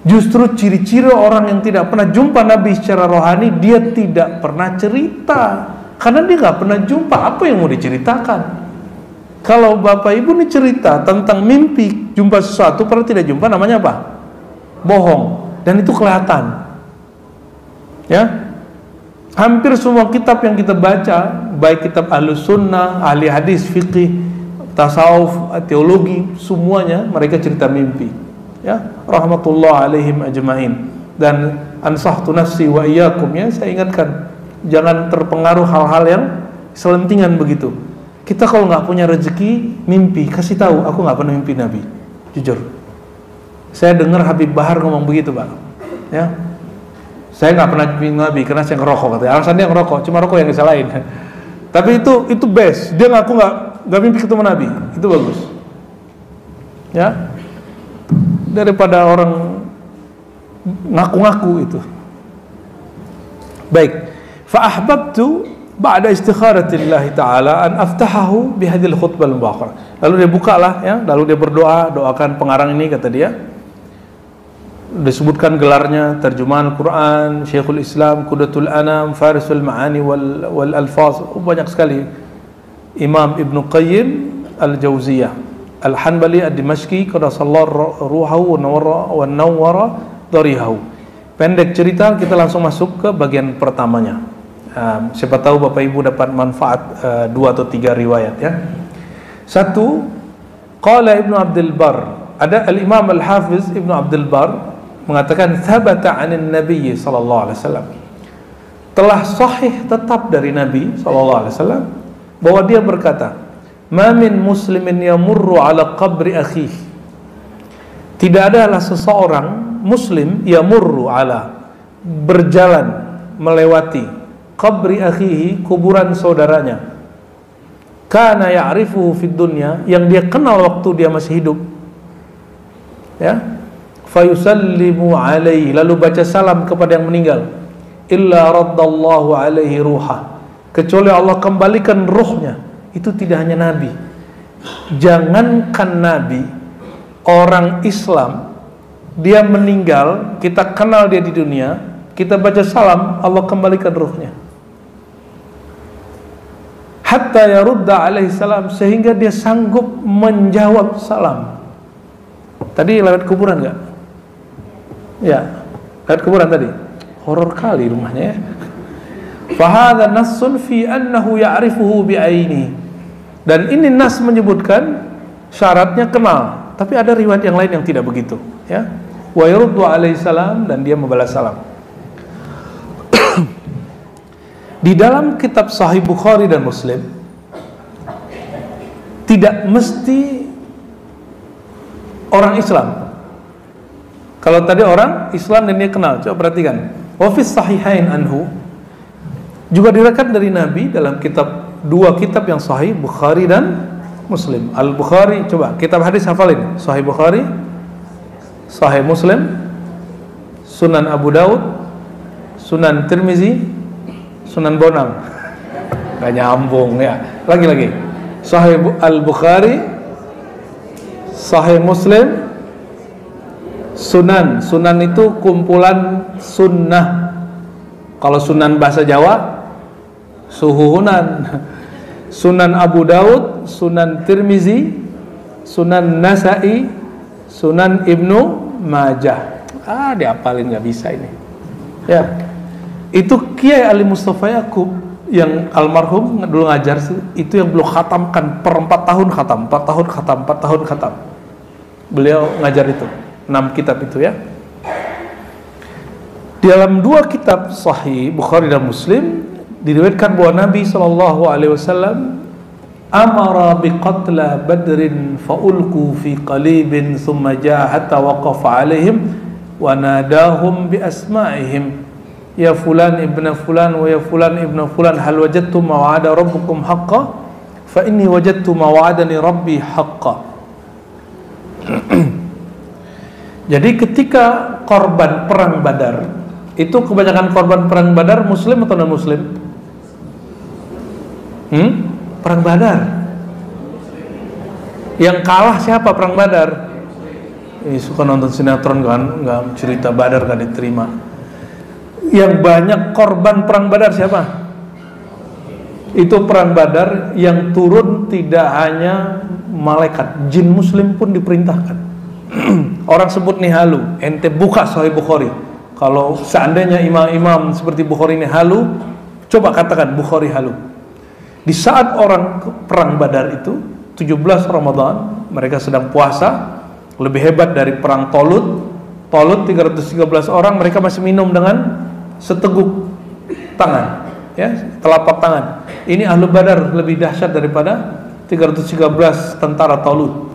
Justru ciri-ciri orang yang tidak pernah jumpa Nabi secara rohani, dia tidak pernah cerita. Karena dia nggak pernah jumpa, apa yang mau diceritakan? Kalau bapak ibu ini cerita tentang mimpi jumpa sesuatu, padahal tidak jumpa, namanya apa? Bohong. Dan itu kelihatan. Ya, hampir semua kitab yang kita baca, baik kitab Ahlus Sunnah, ahli hadis, fikih, tasawuf, teologi, semuanya mereka cerita mimpi. Ya, rahmatullah alaihim ajmain. Dan ansahtu nafsi wa iyyakum, ya, saya ingatkan, jangan terpengaruh hal-hal yang selentingan begitu. Kita kalau nggak punya rezeki mimpi, kasih tahu, aku nggak pernah mimpi Nabi, jujur. Saya dengar Habib Bahar ngomong begitu, Pak. Ya, saya nggak pernah mimpi Nabi karena saya ngerokok, katanya. Alasan dia ngerokok, cuma rokok yang disalahin. Tapi itu best. Dia ngaku nggak mimpi ketemu Nabi, itu bagus. Ya, daripada orang ngaku-ngaku itu. Baik. Fa ahbabtu ba'da istikharatillahi ta'ala an aftahahu bihadil khutbah al-mubarakah. Lalu dia bukalah, ya, lalu dia berdoa, doakan pengarang ini, kata dia. Disebutkan gelarnya, terjemahan Al-Quran, Syekhul Islam, Qudatul Anam, Farisul Ma'ani wal Alfaz, banyak sekali. Imam Ibn Qayyim Al-Jauziyah Al-Hanbali Ad-Dimashqi qadasallahu ruhahu wa nawwara darihahu. Pendek cerita, kita langsung masuk ke bagian pertamanya. Siapa tahu Bapak Ibu dapat manfaat 2 atau 3 riwayat, ya. 1, qala Ibnu Abdul Bar, ada Al-Imam Al-Hafiz Ibnu Abdul Bar mengatakan thabata 'anin Nabi sallallahu alaihi wasallam, telah sahih tetap dari Nabi sallallahu alaihi wasallam bahwa dia berkata, ma min muslimin yamurru ala qabri akhihi, tidak adalah seseorang muslim yamurru ala, berjalan melewati, qabri akhihi, kuburan saudaranya, kana ya'rifuhu fid dunya, yang dia kenal waktu dia masih hidup, ya, fayusallimu alaihi, lalu baca salam kepada yang meninggal, illa raddallahu alaihi ruha, kecuali Allah kembalikan ruhnya. Itu tidak hanya Nabi, jangankan Nabi, orang Islam, dia meninggal, kita kenal dia di dunia, kita baca salam, Allah kembalikan ruhnya. Hatta yarudda alaihi salam, sehingga dia sanggup menjawab salam. Tadi lewat kuburan enggak? Ya, lewat kuburan tadi. Horor kali rumahnya, ya. Fahadha nassun fi annahu ya'rifuhu bi'aini. Dan ini nas menyebutkan syaratnya kenal. Tapi ada riwayat yang lain yang tidak begitu, ya. Wa yaruddu alaihi salam, dan dia membalas salam. Di dalam kitab Sahih Bukhari dan Muslim, tidak mesti orang Islam. Kalau tadi orang Islam dan dia kenal, coba perhatikan. Wa fi sahihain anhu, juga diriwayatkan dari Nabi dalam kitab, 2 kitab yang sahih, Bukhari dan Muslim. Al-Bukhari, coba kitab hadis hafalin, Sahih Bukhari, Sahih Muslim, Sunan Abu Daud, Sunan Tirmizi, Sunan Bonang. Gak nyambung, ya. Lagi-lagi. Sahih Al-Bukhari, Sahih Muslim, Sunan. Sunan itu kumpulan sunnah. Kalau sunan bahasa Jawa, suhunan. Sunan Abu Daud, Sunan Tirmizi, Sunan Nasa'i, Sunan Ibnu Majah. Diapalin, gak bisa ini, ya. Itu Kiai Ali Mustafa Yakub yang almarhum dulu ngajar itu yang belum khatamkan per 4 tahun khatam, 4 tahun khatam, 4 tahun khatam. Beliau ngajar itu 6 kitab itu ya. Di dalam 2 kitab Sahih Bukhari dan Muslim diriwayatkan bahwa Nabi SAW amara biqatla badrin faulku fi qalibin thumma jaa hatta waqafa alaihim wa nadahum bi asma'ihim ya fulan ibn fulan wa ya fulan ibn fulan hal wajadtum ma wa'ada rabbukum haqqan fa inni wajadtu ma wa'adani rabbi haqqan. Jadi ketika korban perang Badar, itu kebanyakan korban perang Badar muslim atau non muslim? Perang Badar. Yang kalah siapa perang Badar? Suka nonton sinetron kan, nggak cerita Badar kan diterima. Yang banyak korban perang Badar siapa? Itu perang Badar yang turun tidak hanya malaikat, jin muslim pun diperintahkan. Orang sebut nih halu, ente buka Sahih Bukhari. Kalau seandainya imam-imam seperti Bukhari ini halu, coba katakan Bukhari halu. Di saat orang perang Badar itu 17 Ramadan, mereka sedang puasa, lebih hebat dari perang Tolut. Tolut 313 orang, mereka masih minum dengan seteguk tangan, ya, telapak tangan. Ini ahlu Badar lebih dahsyat daripada 313 tentara Tolut.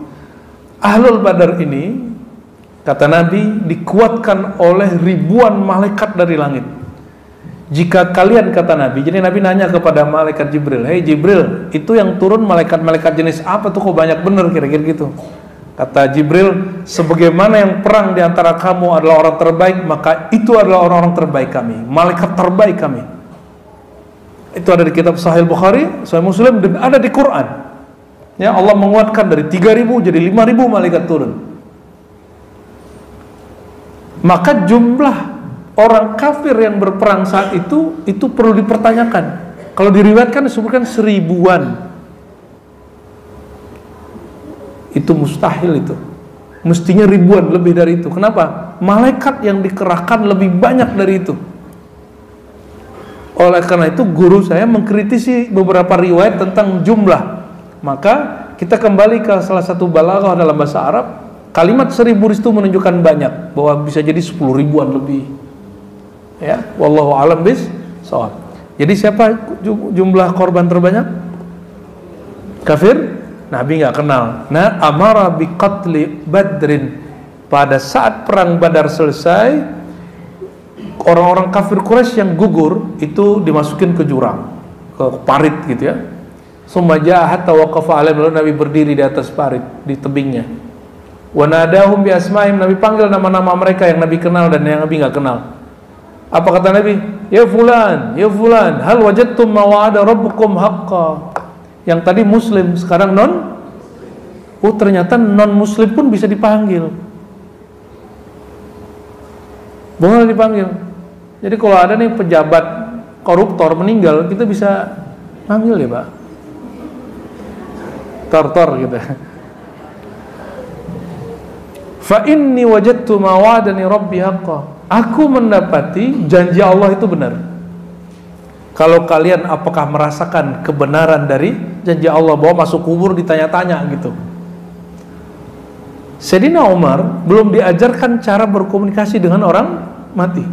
Ahlul Badar ini, kata Nabi, dikuatkan oleh ribuan malaikat dari langit. Jika kalian, kata Nabi, jadi Nabi nanya kepada malaikat Jibril, hei Jibril, itu yang turun malaikat-malaikat jenis apa tuh, kok banyak bener, kira-kira gitu. Kata Jibril, sebagaimana yang perang di antara kamu adalah orang terbaik, maka itu adalah orang-orang terbaik kami, malaikat terbaik kami. Itu ada di kitab Sahih Bukhari, Sahih Muslim, dan ada di Quran. Ya, Allah menguatkan dari 3.000 jadi 5.000 malaikat turun. Maka jumlah orang kafir yang berperang saat itu perlu dipertanyakan. Kalau diriwayatkan disebutkan 1000-an. Itu mustahil itu. Mestinya ribuan lebih dari itu. Kenapa? Malaikat yang dikerahkan lebih banyak dari itu. Oleh karena itu guru saya mengkritisi beberapa riwayat tentang jumlah. Maka kita kembali ke salah satu balaghah dalam bahasa Arab. Kalimat 1000 itu menunjukkan banyak, bahwa bisa jadi 10.000-an lebih. Ya, wallahu a'lam bis-shawab. Jadi siapa jumlah korban terbanyak? Kafir? Nabi nggak kenal. Nah, amara biqatli badrin. Pada saat perang Badar selesai, orang-orang kafir Quraisy yang gugur itu dimasukin ke jurang, ke parit gitu ya. Summa hatta waqafa alaihim, lalu Nabi berdiri di atas parit, di tebingnya. Wa nadahum bi asma'ihim, Nabi panggil nama-nama mereka yang Nabi kenal dan yang Nabi nggak kenal. Apa kata Nabi? Ya fulan, hal wajadtum ma wa'ada rabbukum haqqan. Yang tadi muslim, sekarang non. Oh, ternyata non muslim pun bisa dipanggil. Boleh dipanggil. Jadi kalau ada nih pejabat koruptor meninggal, kita bisa panggil ya, Pak. Tor gitu. Fa inni wajadtu ma wa'adani rabbi haqqan. Aku mendapati janji Allah itu benar. Kalau kalian apakah merasakan kebenaran dari janji Allah, bahwa masuk kubur ditanya-tanya gitu. Sayyidina Umar belum diajarkan cara berkomunikasi dengan orang mati.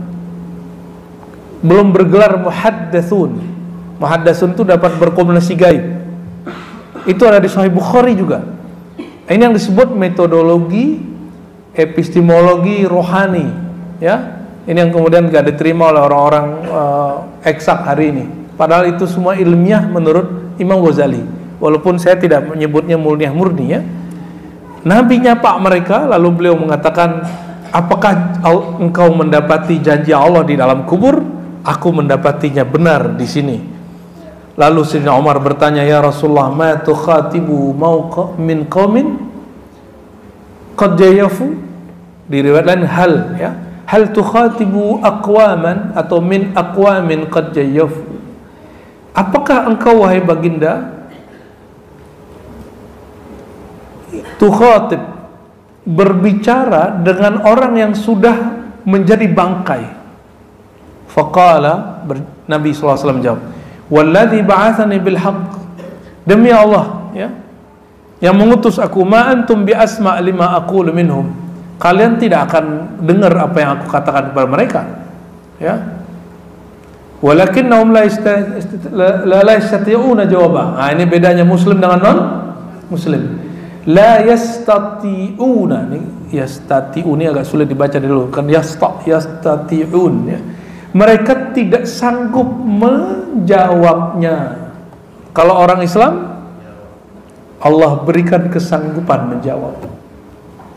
Belum bergelar muhaddatsun. Muhaddatsun itu dapat berkomunikasi gaib. Itu ada di Sahih Bukhari juga. Ini yang disebut metodologi epistemologi rohani, ya. Ini yang kemudian gak diterima oleh orang-orang eksak hari ini. Padahal itu semua ilmiah menurut Imam Ghazali. Walaupun saya tidak menyebutnya ilmiah murni, ya. Nabi nyapa mereka, lalu beliau mengatakan, apakah engkau mendapati janji Allah di dalam kubur? Aku mendapatinya benar di sini. Lalu Sayyidina Umar bertanya, ya Rasulullah, ma tukhatibu min qaumin qad jayafu. Di riwayat lain hal, ya, hal tukhatibu aqwaman atau min aqwamin qad jayafu. Apakah engkau wahai baginda tukhatib, berbicara dengan orang yang sudah menjadi bangkai? Faqala, Nabi SAW jawab, walladzi ba'athani bil haqq, demi Allah ya, yang mengutus aku, ma antum bi asma' lima aqulu minhum, kalian tidak akan dengar apa yang aku katakan kepada mereka ya. Walakinnahum la yastati'una jawaba. Nah, ini bedanya muslim dengan non muslim. La yastati'una, ini yastati'un ini agak sulit dibaca dulu kan, yastati'un ya. Mereka tidak sanggup menjawabnya. Kalau orang Islam, Allah berikan kesanggupan menjawab.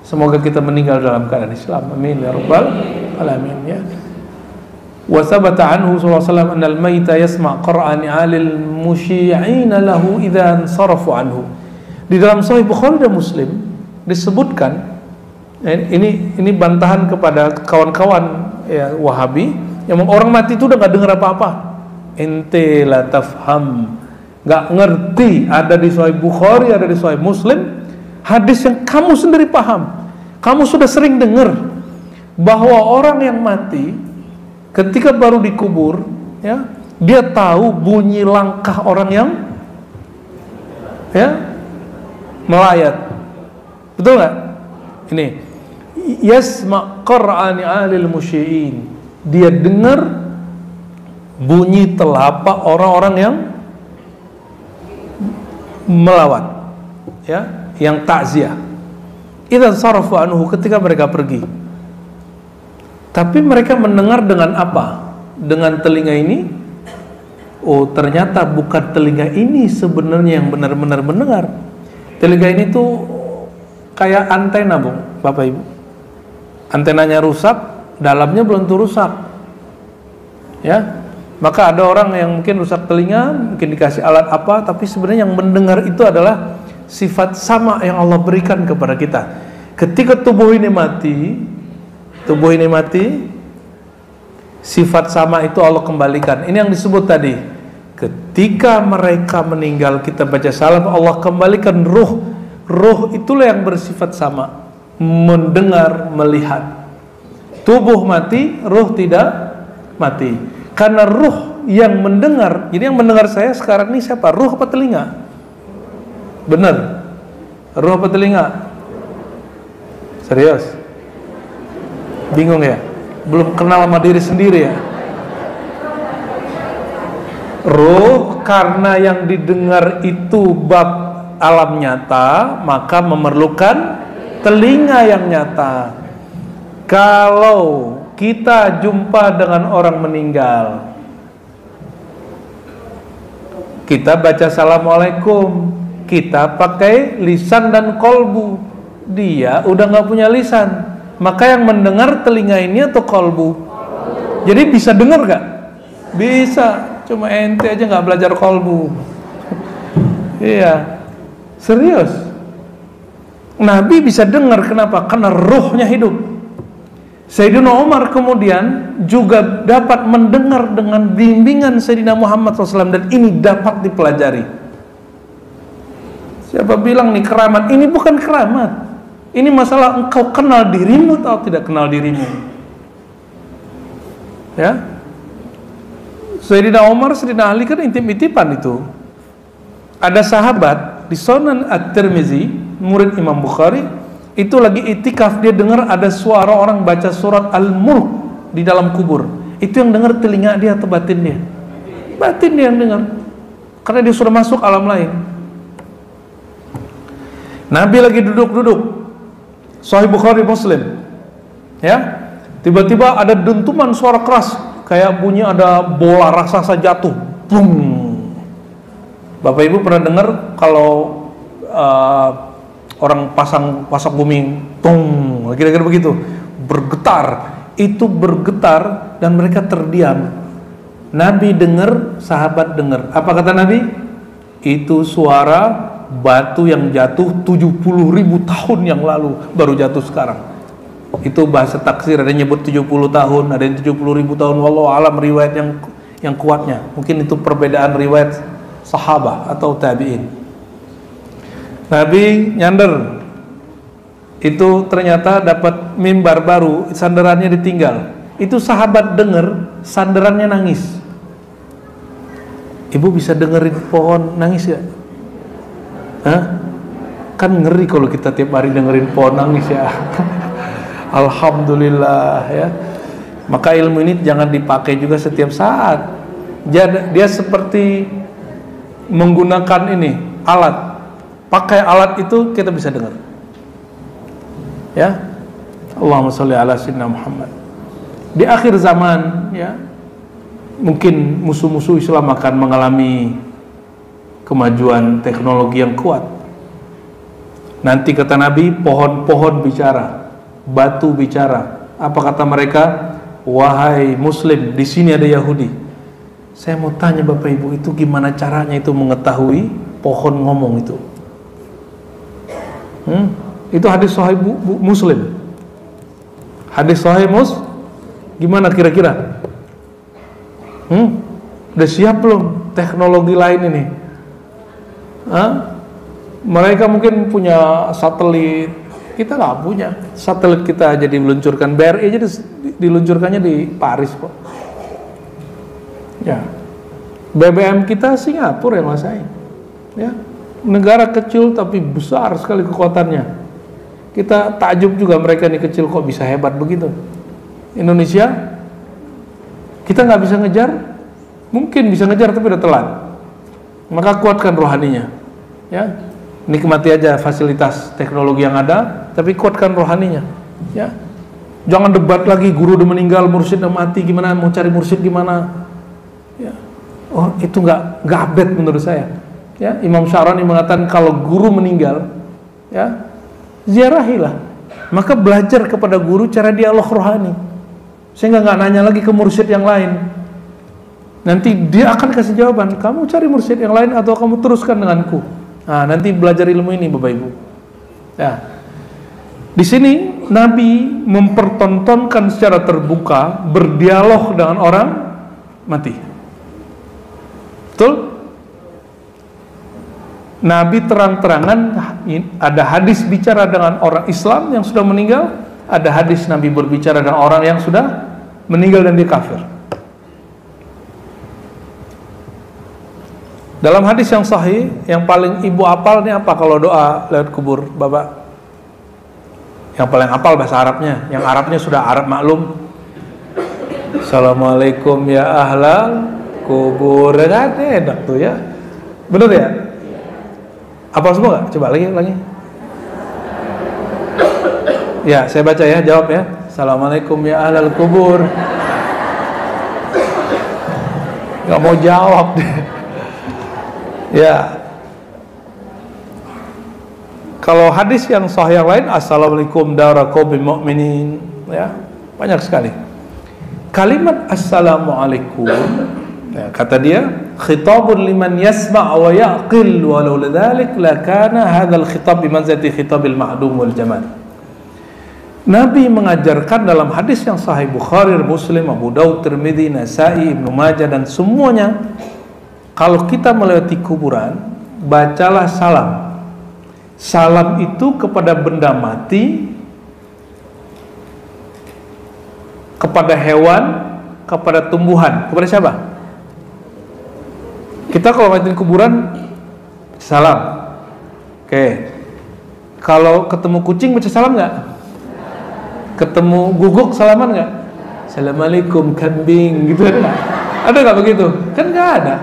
Semoga kita meninggal dalam keadaan Islam. Amin ya rabbal alamin ya. Wa thabata anhu sallallahu alaihi wasallam anna al-mayta yasma' qur'ani 'alil musyi'ina lahu idza ansarafu anhu. Di dalam Sahih Bukhari dan Muslim disebutkan, ini bantahan kepada kawan-kawan ya Wahabi yang orang mati itu udah nggak dengar apa-apa. Ente la tafham, nggak ngerti. Ada di Sahih Bukhari, ada di Sahih Muslim, hadis yang kamu sendiri paham. Kamu sudah sering dengar bahwa orang yang mati ketika baru dikubur ya, dia tahu bunyi langkah orang yang ya melayat. Betul nggak? Ini yasma' qur'ani 'alil musyi'in, dia dengar bunyi telapak orang-orang yang melawat ya, yang takziah. Idza sarafu anhu, ketika mereka pergi. Tapi mereka mendengar dengan apa? Dengan telinga ini? Oh, ternyata bukan telinga ini sebenarnya yang benar-benar mendengar. Telinga ini tuh kayak antena, Bung, Bapak Ibu. Antenanya rusak, dalamnya belum tuh rusak. Ya. Maka ada orang yang mungkin rusak telinga, mungkin dikasih alat apa, tapi sebenarnya yang mendengar itu adalah sifat sama yang Allah berikan kepada kita. Ketika tubuh ini mati, sifat sama itu Allah kembalikan. Ini yang disebut tadi, ketika mereka meninggal kita baca salam, Allah kembalikan ruh. Ruh itulah yang bersifat sama, mendengar, melihat. Tubuh mati, ruh tidak mati. Karena ruh yang mendengar, jadi yang mendengar saya sekarang ini siapa? Ruh apa telinga? Benar, ruh apa telinga? Serius? Bingung ya? Belum kenal sama diri sendiri ya? Ruh, karena yang didengar itu bab alam nyata, maka memerlukan telinga yang nyata. Kalau kita jumpa dengan orang meninggal, kita baca assalamualaikum, kita pakai lisan dan kolbu. Dia udah gak punya lisan, maka yang mendengar telinga ini atau kolbu? Jadi bisa dengar gak? Bisa, cuma ente aja gak belajar kolbu. Iya, serius. Nabi bisa dengar, kenapa? Karena ruhnya hidup. Sayyidina Umar kemudian juga dapat mendengar dengan bimbingan Sayyidina Muhammad SAW, dan ini dapat dipelajari. Siapa bilang nih keramat? Ini bukan keramat. Ini masalah engkau kenal dirimu atau tidak kenal dirimu. Ya, Sayyidina Umar, Sayyidina Ali kan intip-intipan itu. Ada sahabat di Sunan At-Tirmizi, murid Imam Bukhari, itu lagi itikaf, dia dengar ada suara orang baca surat Al-Mulk di dalam kubur. Itu yang dengar telinga dia atau batin dia? Batin dia yang dengar, karena dia sudah masuk alam lain. Nabi lagi duduk-duduk, Sahih Bukhari Muslim, ya, tiba-tiba ada dentuman suara keras, kayak bunyi ada bola raksasa jatuh, boom. Bapak Ibu pernah dengar kalau orang pasang bumi, tung, kira-kira begitu, bergetar. Itu bergetar dan mereka terdiam. Nabi dengar, sahabat dengar. Apa kata Nabi? Itu suara batu yang jatuh 70.000 tahun yang lalu, baru jatuh sekarang. Itu bahasa taksir, ada yang nyebut 70 tahun, ada yang 70.000 tahun. Wallahu alam riwayat yang kuatnya. Mungkin itu perbedaan riwayat sahabat atau tabi'in. Nabi nyandar, itu ternyata dapat mimbar baru, sandarannya ditinggal. Itu sahabat dengar, sandarannya nangis. Ibu bisa dengerin pohon nangis ya? Hah? Kan ngeri kalau kita tiap hari dengerin pohon nangis ya. Alhamdulillah ya. Maka ilmu ini jangan dipakai juga setiap saat. Dia seperti menggunakan ini alat. Pakai alat itu kita bisa dengar. Ya. Allahumma sholli ala sayyidina Muhammad. Di akhir zaman ya, mungkin musuh-musuh Islam akan mengalami kemajuan teknologi yang kuat. Nanti kata Nabi, pohon-pohon bicara, batu bicara. Apa kata mereka? Wahai Muslim, di sini ada Yahudi. Saya mau tanya Bapak Ibu, itu gimana caranya itu mengetahui pohon ngomong itu? Itu hadis Sahih Muslim. Hadis Sahih Muslim. Gimana kira-kira? Udah siap belum teknologi lain ini? Mereka mungkin punya satelit, kita nggak punya. Satelit kita aja diluncurkan, BRI aja diluncurkannya di Paris kok. Ya, BBM kita Singapura yang nguasain. Ya, negara kecil tapi besar sekali kekuatannya. Kita takjub juga mereka nih kecil kok bisa hebat begitu. Indonesia kita nggak bisa ngejar, mungkin bisa ngejar tapi udah telat. Maka kuatkan rohaninya, ya, nikmati aja fasilitas teknologi yang ada, tapi kuatkan rohaninya, ya. Jangan debat lagi, guru udah meninggal, mursyid udah mati, gimana mau cari mursyid gimana? Ya. Oh itu nggak update menurut saya. Ya, Imam Syarani mengatakan kalau guru meninggal, ya ziarahilah. Maka belajar kepada guru cara dialog rohani. Sehingga nggak nanya lagi ke mursyid yang lain. Nanti dia akan kasih jawaban, kamu cari mursyid yang lain atau kamu teruskan denganku. Nah, nanti belajar ilmu ini Bapak Ibu. Ya. Di sini Nabi mempertontonkan secara terbuka berdialog dengan orang mati. Betul? Nabi terang-terangan ada hadis bicara dengan orang Islam yang sudah meninggal, ada hadis Nabi berbicara dengan orang yang sudah meninggal dan dia kafir. Dalam hadis yang sahih, yang paling ibu apal ini apa kalau doa lewat kubur, Bapak? Yang paling apal bahasa Arabnya, yang Arabnya sudah Arab maklum. Assalamualaikum ya ahlal kubur, kan enak tuh ya. Bener ya? Apal semua nggak? Coba lagi. Ya, saya baca ya, jawab ya. Assalamualaikum ya ahlal kubur. Gak mau jawab deh. Ya. Kalau hadis yang sahih yang lain, Assalamualaikum dara qaumin mu'minin, ya, banyak sekali. Kalimat Assalamualaikum, ya, kata dia, khitabun liman yasma' wa yaqil walau lidzalik lakana hadzal khitab bimanzilati khitabil ma'dum wal jamal. Nabi mengajarkan dalam hadis yang sahih Bukhari, Muslim, Abu Daud, Tirmidzi, Nasai, Ibnu Majah dan semuanya, kalau kita melewati kuburan, bacalah salam. Salam itu kepada benda mati, kepada hewan, kepada tumbuhan. Kepada siapa? Kita kalau ngeliatin kuburan salam. Oke. Kalau ketemu kucing baca salam nggak? Ketemu guguk salaman nggak? Assalamualaikum kambing gitu ada nggak? Ada nggak begitu? Kan nggak ada.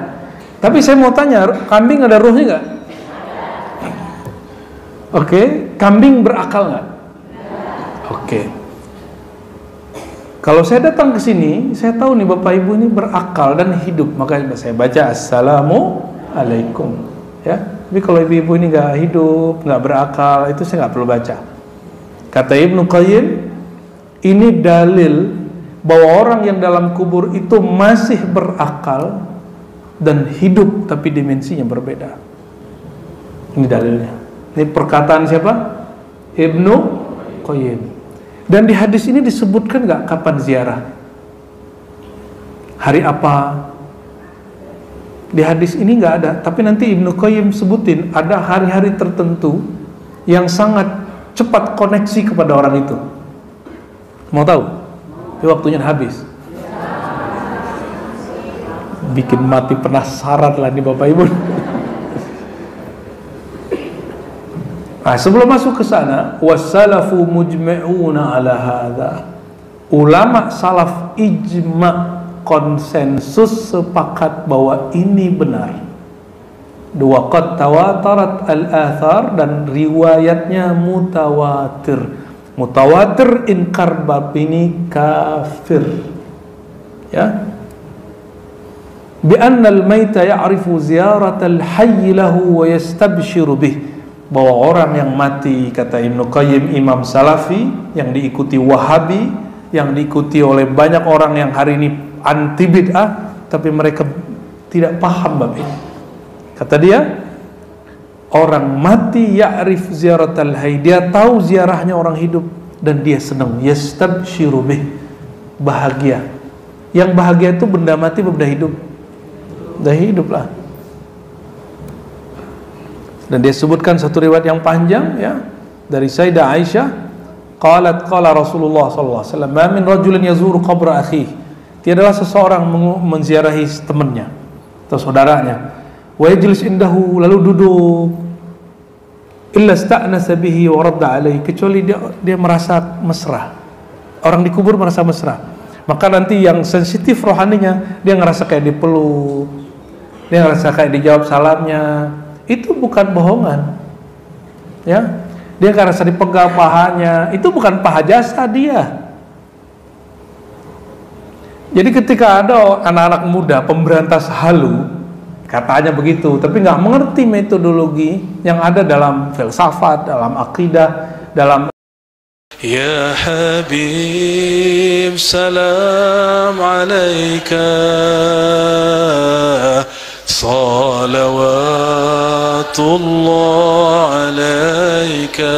Tapi saya mau tanya, kambing ada ruhnya nggak? Oke, kambing berakal nggak? Oke. Kalau saya datang ke sini, saya tahu nih Bapak Ibu ini berakal dan hidup, maka saya baca Assalamualaikum. Ya, tapi kalau ibu-ibu ini nggak hidup, nggak berakal, itu saya nggak perlu baca. Kata Ibnu Qayyim, ini dalil bahwa orang yang dalam kubur itu masih berakal dan hidup, tapi dimensinya berbeda. Ini dalilnya. Ini perkataan siapa? Ibnu Qayyim. Dan di hadis ini disebutkan nggak kapan ziarah? Hari apa? Di hadis ini nggak ada. Tapi nanti Ibnu Qayyim sebutin ada hari-hari tertentu yang sangat cepat koneksi kepada orang itu. Mau tahu? Ini waktunya habis. Bikin mati penasaran lah nih Bapak Ibu. Nah, sebelum masuk ke sana, wassalafu mujma'una ala hadza. Ulama salaf ijma, konsensus, sepakat bahwa ini benar. Dua qad tawatarat al-athar, dan riwayatnya mutawatir. Mutawatir inkar bab ini kafir. Ya. Bi anna al-maita ya'rifu ziyaratal hayy lahu wa yastabshiru bih. Bahwa orang yang mati, kata Ibnu Qayyim, imam salafi yang diikuti Wahabi, yang diikuti oleh banyak orang yang hari ini anti bid'ah, tapi mereka tidak paham bab ini. Kata dia, orang mati ya'rif ziyaratal hayy, dia tahu ziarahnya orang hidup dan dia senang, yastabshiru bih, bahagia. Yang bahagia itu benda mati benda hidup? Benda hidup lah. Dan dia sebutkan satu riwayat yang panjang, ya, dari Sayyidah Aisyah, qalat qala Rasulullah sallallahu alaihi wasallam, ma min rajulin yazuru qabra akhihi, tiadalah seseorang menziarahi temannya atau saudaranya, wa yajlis indahu, lalu duduk, illa sta'nasa bihi wa radda alaihi, kecuali dia merasa mesra. Orang dikubur merasa mesra, maka nanti yang sensitif rohaninya, dia ngerasa kayak dipeluk, dia ngerasa kayak dijawab salamnya. Itu bukan bohongan, ya. Dia ngerasa dipegang pahanya, itu bukan paha jasa dia. Jadi ketika ada anak-anak muda pemberantas halu, katanya begitu, tapi nggak mengerti metodologi yang ada dalam filsafat, dalam akidah, dalam. Ya Habib, salam alaika, salawatullah alaika.